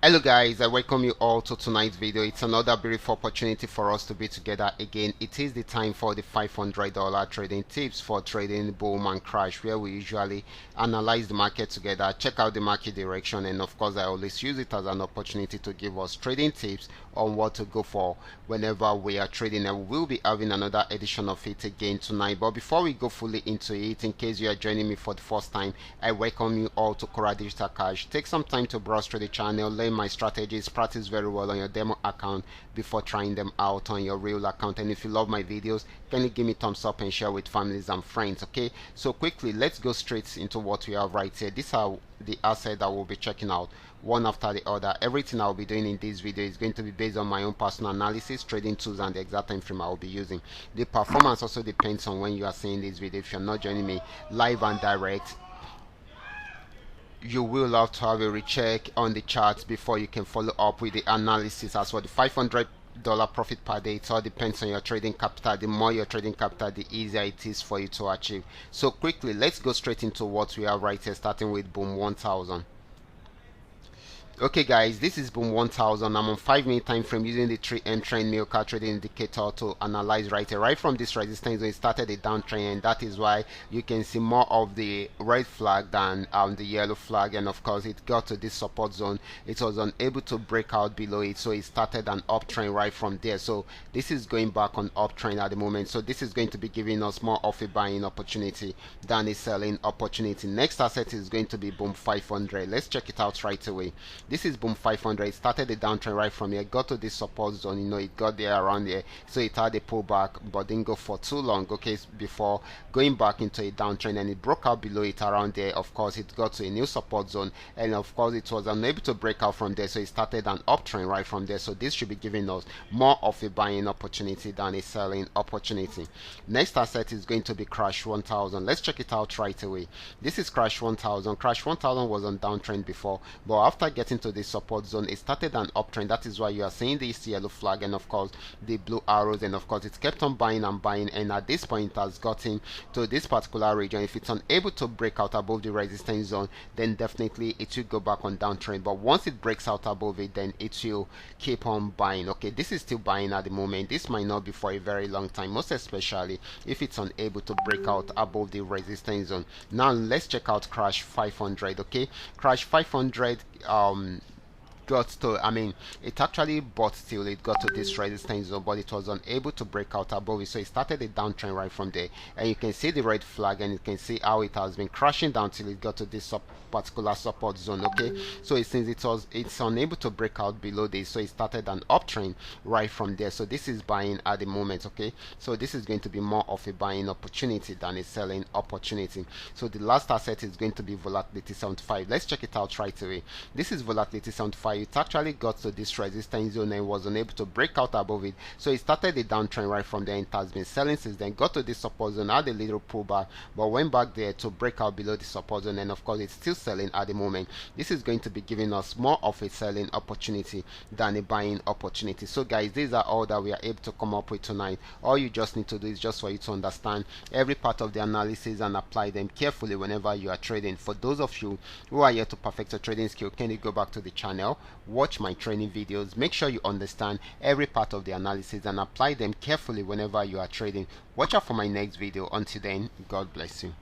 Hello guys, I welcome you all to tonight's video. It's another beautiful opportunity for us to be together again. It is the time for the $500 trading tips for trading boom and crash, where we usually analyze the market together, check out the market direction, and of course I always use it as an opportunity to give us trading tips on what to go for whenever we are trading, and we'll be having another edition of it again tonight. But before we go fully into it, in case you are joining me for the first time, I welcome you all to Qora detectorK. Take some time to browse through the channel, learn my strategies, practice very well on your demo account before trying them out on your real account. And if you love my videos, can you give me thumbs up and share with families and friends? Okay, so quickly let's go straight into what we have right here. These are the assets that we'll be checking out one after the other. Everything I'll be doing in this video is going to be based on my own personal analysis, trading tools, and the exact time frame I'll be using. The performance also depends on when you are seeing this video. If you're not joining me live and direct, you will have to have a recheck on the charts before you can follow up with the analysis. As for the $500 profit per day, it all depends on your trading capital. The more your trading capital, the easier it is for you to achieve. So quickly let's go straight into what we have right here, starting with boom 1000. Okay guys, this is boom 1000. I'm on 5-minute time frame using the 3M trend milk trading indicator to analyze right here. Right from this resistance zone, it started a downtrend, and that is why you can see more of the red flag than the yellow flag. And of course it got to this support zone, it was unable to break out below it, so it started an uptrend right from there. So this is going back on uptrend at the moment, so this is going to be giving us more of a buying opportunity than a selling opportunity. Next asset is going to be boom 500. Let's check it out right away. This is boom 500. It started a downtrend right from here, got to this support zone, it got there around there, so it had a pullback but didn't go for too long, okay, before going back into a downtrend, and it broke out below it around there. Of course it got to a new support zone, and of course it was unable to break out from there, so it started an uptrend right from there. So this should be giving us more of a buying opportunity than a selling opportunity. Next asset is going to be crash 1000. Let's check it out right away. This is crash 1000. Crash 1000 was on downtrend before, but after getting to the support zone, it started an uptrend. That is why you are seeing this yellow flag and of course the blue arrows, and of course it kept on buying and buying, and at this point it has gotten to this particular region. If it's unable to break out above the resistance zone, then definitely it will go back on downtrend, but once it breaks out above it, then it will keep on buying. Okay, this is still buying at the moment. This might not be for a very long time, most especially if it's unable to break out above the resistance zone. Now let's check out crash 500. Okay, crash 500 got to, it actually bought till it got to this resistance zone, but it was unable to break out above it, so it started a downtrend right from there. And you can see the red flag, and you can see how it has been crashing down till it got to this particular support zone. Okay, so since it's unable to break out below this, so it started an uptrend right from there. So this is buying at the moment. Okay, so this is going to be more of a buying opportunity than a selling opportunity. So the last asset is going to be volatility 75. Let's check it out right away. This is volatility 75. It actually got to this resistance zone and was unable to break out above it, so it started a downtrend right from there. It has been selling since then, got to this support zone, had a little pullback, but went back there to break out below the support zone, and of course it's still selling at the moment. This is going to be giving us more of a selling opportunity than a buying opportunity. So guys, these are all that we are able to come up with tonight. All you just need to do is just for you to understand every part of the analysis and apply them carefully whenever you are trading. For those of you who are here to perfect your trading skill, can you go back to the channel, watch my training videos, make sure you understand every part of the analysis and apply them carefully whenever you are trading. Watch out for my next video. Until then, God bless you.